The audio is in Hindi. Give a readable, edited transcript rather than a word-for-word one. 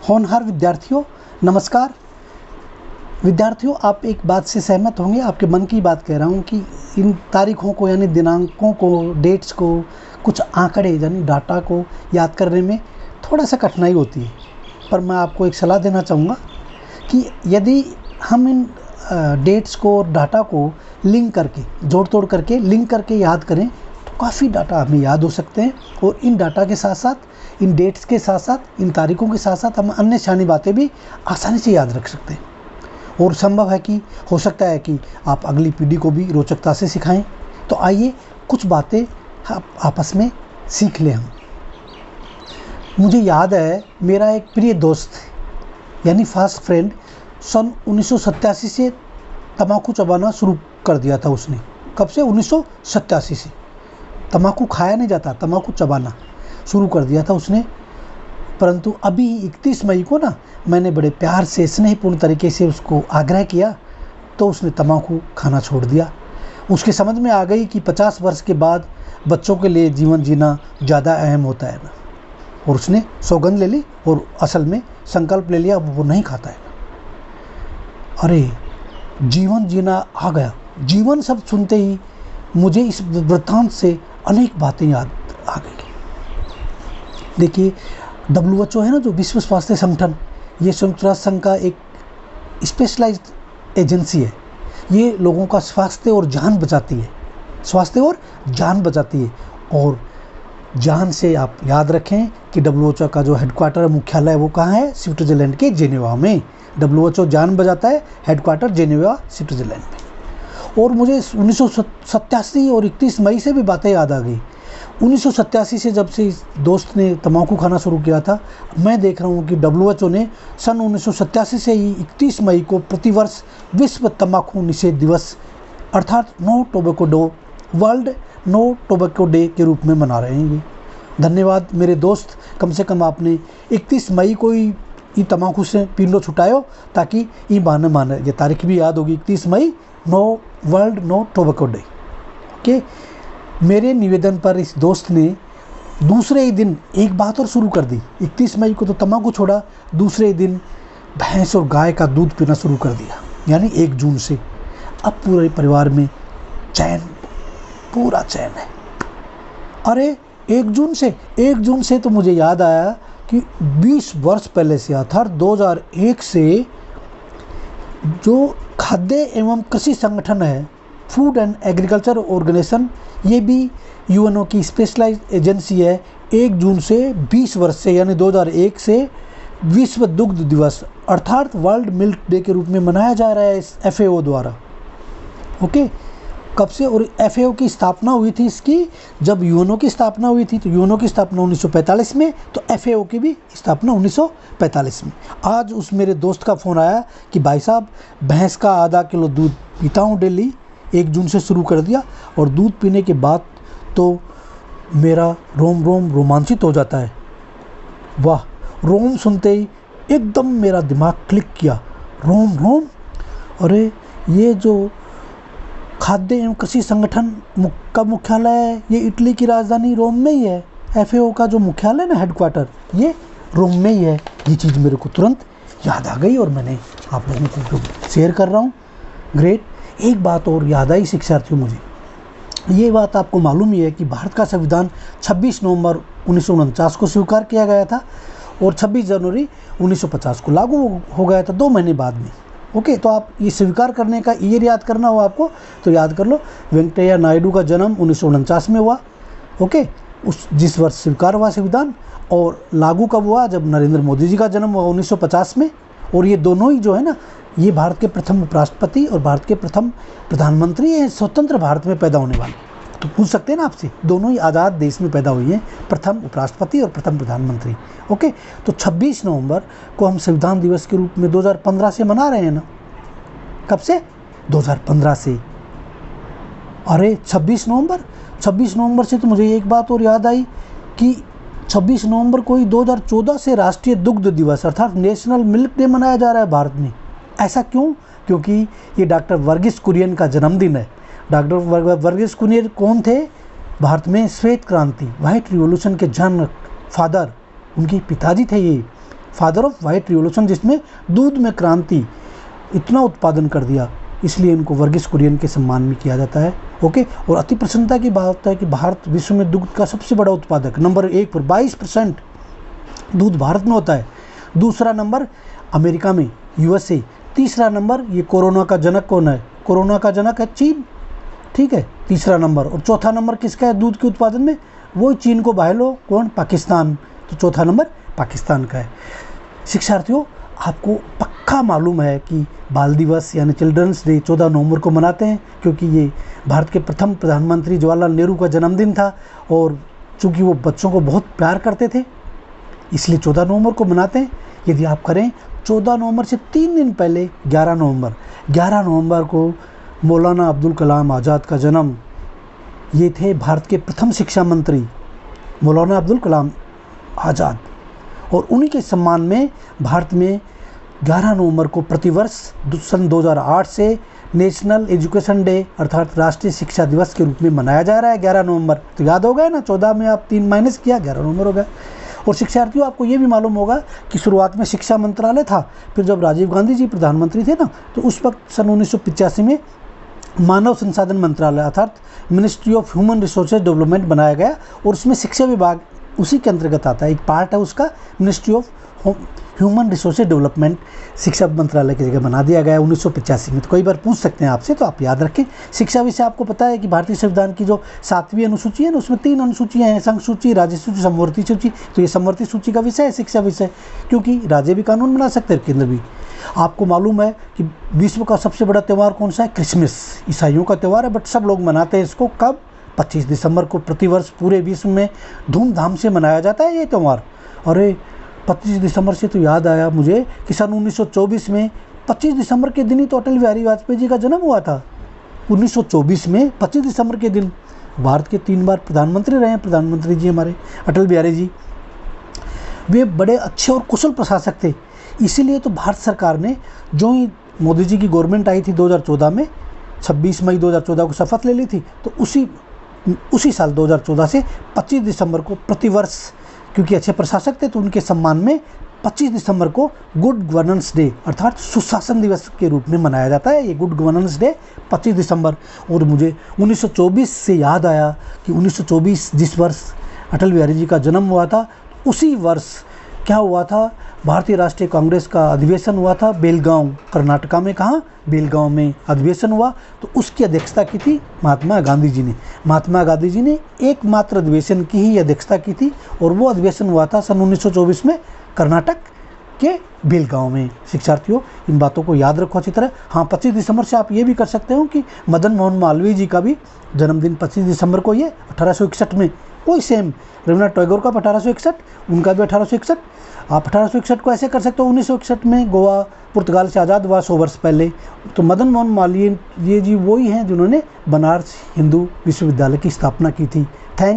होनहार विद्यार्थियों, नमस्कार। विद्यार्थियों, आप एक बात से सहमत होंगे, आपके मन की बात कह रहा हूँ कि इन तारीखों को यानी दिनांकों को, डेट्स को, कुछ आंकड़े यानी डाटा को याद करने में थोड़ा सा कठिनाई होती है। पर मैं आपको एक सलाह देना चाहूँगा कि यदि हम इन डेट्स को और डाटा को लिंक करके, जोड़ तोड़ करके, लिंक करके याद करें तो काफ़ी डाटा हमें याद हो सकते हैं। और इन डाटा के साथ साथ, इन डेट्स के साथ साथ, इन तारीखों के साथ साथ हम अन्य शानी बातें भी आसानी से याद रख सकते हैं। और संभव है कि हो सकता है कि आप अगली पीढ़ी को भी रोचकता से सिखाएं। तो आइए कुछ बातें आपस में सीख लें हम। मुझे याद है, मेरा एक प्रिय दोस्त यानी फास्ट फ्रेंड सन 1987 से तम्बाकू चबाना शुरू कर दिया था उसने। कब से? 1987 से। तम्बाकू खाया नहीं जाता, तम्बाकू चबाना शुरू कर दिया था उसने। परंतु अभी 31 मई को ना, मैंने बड़े प्यार से, स्नेहपूर्ण तरीके से उसको आग्रह किया तो उसने तम्बाकू खाना छोड़ दिया। उसके समझ में आ गई कि 50 वर्ष के बाद बच्चों के लिए जीवन जीना ज़्यादा अहम होता है ना। और उसने सौगंध ले ली और असल में संकल्प ले लिया, वो नहीं खाता है। अरे, जीवन जीना आ गया। जीवन शब्द सुनते ही मुझे इस वृत्तांत से अनेक बातें याद आ गई। देखिए, WHO है ना, जो विश्व स्वास्थ्य संगठन, ये संयुक्त राष्ट्र संघ का एक स्पेशलाइज्ड एजेंसी है। ये लोगों का स्वास्थ्य और जान बचाती है, स्वास्थ्य और जान बचाती है। और जान से आप याद रखें कि WHO का जो हेडक्वार्टर, मुख्यालय है, वो कहाँ है? स्विट्जरलैंड के जेनेवा में। WHO जान बचाता है, हेडक्वार्टर जेनेवा, स्विट्जरलैंड में। और मुझे 1987 और 31 मई से भी बातें याद आ गई। 1987 से जब से इस दोस्त ने तम्बाकू खाना शुरू किया था, मैं देख रहा हूँ कि WHO ने सन 1987 से ही 31 मई को प्रतिवर्ष विश्व तम्बाकू निषेध दिवस अर्थात no tobacco day, world no tobacco day के रूप में मना रहे हैं। ये धन्यवाद मेरे दोस्त, कम से कम आपने 31 मई को ही तम्बाकू से पिंडो छुटायो, ताकि ये बहाने माने ये तारीख भी याद होगी, 31 मई, no world no tobacco day. Okay, मेरे निवेदन पर इस दोस्त ने दूसरे ही दिन एक बात और शुरू कर दी। 31 मई को तो तम्बाकू छोड़ा, दूसरे ही दिन भैंस और गाय का दूध पीना शुरू कर दिया, यानी 1 जून से। अब पूरे परिवार में चैन, पूरा चैन है। अरे, 1 जून से तो मुझे याद आया कि 20 वर्ष पहले से, अर्थात 2001 से, जो खाद्य एवं कृषि संगठन है, फूड एंड एग्रीकल्चर ऑर्गेनाइजेशन, ये भी यूएनओ की स्पेशलाइज्ड एजेंसी है, 1 जून से 20 वर्ष से यानी 2001 से विश्व दुग्ध दिवस अर्थात वर्ल्ड मिल्क डे के रूप में मनाया जा रहा है इस FAO द्वारा। ओके, कब से? और FAO की स्थापना हुई थी इसकी, जब यूएनओ की स्थापना हुई थी, तो यूएनओ की स्थापना 1945 में, तो FAO की भी स्थापना 1945 में। आज उस मेरे दोस्त का फ़ोन आया कि भाई साहब, भैंस का आधा किलो दूध पीता हूँ डेली, 1 जून से शुरू कर दिया, और दूध पीने के बाद तो मेरा रोम रोम रोमांचित हो जाता है। वाह, रोम सुनते ही एकदम मेरा दिमाग क्लिक किया। रोम रोम, अरे ये जो खाद्य एवं कृषि संगठन का मुख्यालय है, ये इटली की राजधानी रोम में ही है। FAO का जो मुख्यालय ना, हेडक्वार्टर, ये रोम में ही है। ये चीज़ मेरे को तुरंत याद आ गई और मैंने आप लोगों को शेयर कर रहा हूँ। ग्रेट। एक बात और याद आई शिक्षार्थियों मुझे, ये बात आपको मालूम ही है कि भारत का संविधान 26 नवंबर 1949 को स्वीकार किया गया था और 26 जनवरी 1950 को लागू हो गया था, 2 महीने बाद में। ओके, तो आप ये स्वीकार करने का ईयर याद करना हो आपको तो याद कर लो, वेंकैया नायडू का जन्म 1949 में हुआ। ओके, जिस वर्ष स्वीकार हुआ संविधान, और लागू कब हुआ? जब नरेंद्र मोदी जी का जन्म हुआ 1950 में। और ये दोनों ही जो है ना, ये भारत के प्रथम उपराष्ट्रपति और भारत के प्रथम प्रधानमंत्री हैं, स्वतंत्र भारत में पैदा होने वाले। तो पूछ सकते हैं ना आपसे, दोनों ही आज़ाद देश में पैदा हुई हैं, प्रथम उपराष्ट्रपति और प्रथम प्रधानमंत्री। ओके, तो 26 नवंबर को हम संविधान दिवस के रूप में 2015 से मना रहे हैं ना। कब से? 2015 से। अरे, 26 नवंबर से तो मुझे एक बात और याद आई कि 26 नवंबर को ही 2014 से राष्ट्रीय दुग्ध दिवस अर्थात नेशनल मिल्क डे मनाया जा रहा है भारत में। ऐसा क्यों? क्योंकि ये डॉक्टर वर्गीस कुरियन का जन्मदिन है। डॉक्टर वर्गीस कुरियन कौन थे? भारत में श्वेत क्रांति, व्हाइट रिवॉल्यूशन के जनक, फादर, उनके पिताजी थे ये फादर ऑफ वाइट रिवॉल्यूशन, जिसमें दूध में क्रांति इतना उत्पादन कर दिया, इसलिए इनको वर्गीस कुरियन के सम्मान में किया जाता है। ओके, और अति प्रसन्नता की बात है कि भारत विश्व में दुग्ध का सबसे बड़ा उत्पादक, नंबर 1 पर 22% दूध भारत में होता है। दूसरा नंबर अमेरिका में, यूएसए। तीसरा नंबर, ये कोरोना का जनक कौन है? कोरोना का जनक है चीन, ठीक है, तीसरा नंबर। और चौथा नंबर किसका है दूध के उत्पादन में? वो चीन को बाहर लो, कौन? पाकिस्तान। तो चौथा नंबर पाकिस्तान का है। शिक्षार्थियों, आपको पक्का मालूम है कि बाल दिवस यानी चिल्ड्रंस डे 14 नवंबर को मनाते हैं, क्योंकि ये भारत के प्रथम प्रधानमंत्री जवाहरलाल नेहरू का जन्मदिन था, और चूँकि वो बच्चों को बहुत प्यार करते थे, इसलिए 14 नवंबर को मनाते हैं। यदि आप करें 14 नवंबर से 3 दिन पहले 11 नवंबर को मौलाना अब्दुल कलाम आज़ाद का जन्म। ये थे भारत के प्रथम शिक्षा मंत्री मौलाना अब्दुल कलाम आज़ाद, और उन्हीं के सम्मान में भारत में 11 नवंबर को प्रतिवर्ष सन 2008 से नेशनल एजुकेशन डे अर्थात राष्ट्रीय शिक्षा दिवस के रूप में मनाया जा रहा है 11 नवंबर। तो याद हो गया ना, 14 में आप 3 माइनस किया, 11 नवंबर हो गया। और शिक्षार्थियों, आपको ये भी मालूम होगा कि शुरुआत में शिक्षा मंत्रालय था, फिर जब राजीव गांधी जी प्रधानमंत्री थे ना, तो उस वक्त सन 1985 में मानव संसाधन मंत्रालय अर्थात ministry of human resources development बनाया गया, और उसमें शिक्षा विभाग उसी के अंतर्गत आता है, एक पार्ट है उसका, ministry of human resources development शिक्षा मंत्रालय की जगह बना दिया गया 1985 में। तो कई बार पूछ सकते हैं आपसे, तो आप याद रखें। शिक्षा विषय आपको पता है कि भारतीय संविधान की जो 7वीं अनुसूची है ना, उसमें 3 अनुसूचियाँ हैं, संघ सूची, राज्य सूची, समवर्ती सूची। तो ये समवर्ती सूची का विषय है शिक्षा विषय, क्योंकि राज्य भी कानून बना सकते हैं, केंद्र भी। आपको मालूम है कि विश्व का सबसे बड़ा त्यौहार कौन सा है? क्रिसमस, ईसाइयों का त्यौहार है, बट सब लोग मनाते हैं इसको कब? 25 दिसंबर को प्रतिवर्ष पूरे विश्व में धूमधाम से मनाया जाता है ये त्यौहार। अरे 25 दिसंबर से तो याद आया मुझे कि सन 1924 में 25 दिसंबर के दिन ही तो अटल बिहारी वाजपेयी जी का जन्म हुआ था। 1924 में 25 दिसंबर के दिन भारत के 3 बार प्रधानमंत्री रहे हैं प्रधानमंत्री जी हमारे अटल बिहारी जी। वे बड़े अच्छे और कुशल प्रशासक थे, इसीलिए तो भारत सरकार ने जो ही मोदी जी की गवर्नमेंट आई थी 2014 में, 26 मई 2014 को शपथ ले ली थी, तो उसी साल 2014 से 25 दिसंबर को प्रतिवर्ष, क्योंकि अच्छे प्रशासक थे तो उनके सम्मान में 25 दिसंबर को गुड गवर्नेंस डे अर्थात सुशासन दिवस के रूप में मनाया जाता है। ये गुड गवर्नेंस डे 25 दिसंबर। और मुझे 1924 से याद आया कि 1924 जिस वर्ष अटल बिहारी जी का जन्म हुआ था, उसी वर्ष क्या हुआ था? भारतीय राष्ट्रीय कांग्रेस का अधिवेशन हुआ था बेलगांव, कर्नाटका में। कहाँ? बेलगांव में अधिवेशन हुआ, तो उसकी अध्यक्षता की थी महात्मा गांधी जी ने। महात्मा गांधी जी ने एकमात्र अधिवेशन की ही अध्यक्षता की थी, और वो अधिवेशन हुआ था सन 1924 में कर्नाटक के बेलगांव में। शिक्षार्थियों, इन बातों को याद रखो अच्छी तरह। हाँ, 25 दिसंबर से आप ये भी कर सकते हो कि मदन मोहन मालवीय जी का भी जन्मदिन 25 दिसंबर को, ये 1861 में, कोई सेम रविन्द्रनाथ टैगोर का 1861, उनका भी 1861। आप 1861 को ऐसे कर सकते हो, 1961 में गोवा पुर्तगाल से आज़ाद हुआ 100 वर्ष पहले। तो मदन मोहन मालवीय ये जी वही हैं जिन्होंने बनारस हिंदू विश्वविद्यालय की स्थापना की थी। थैंक्स।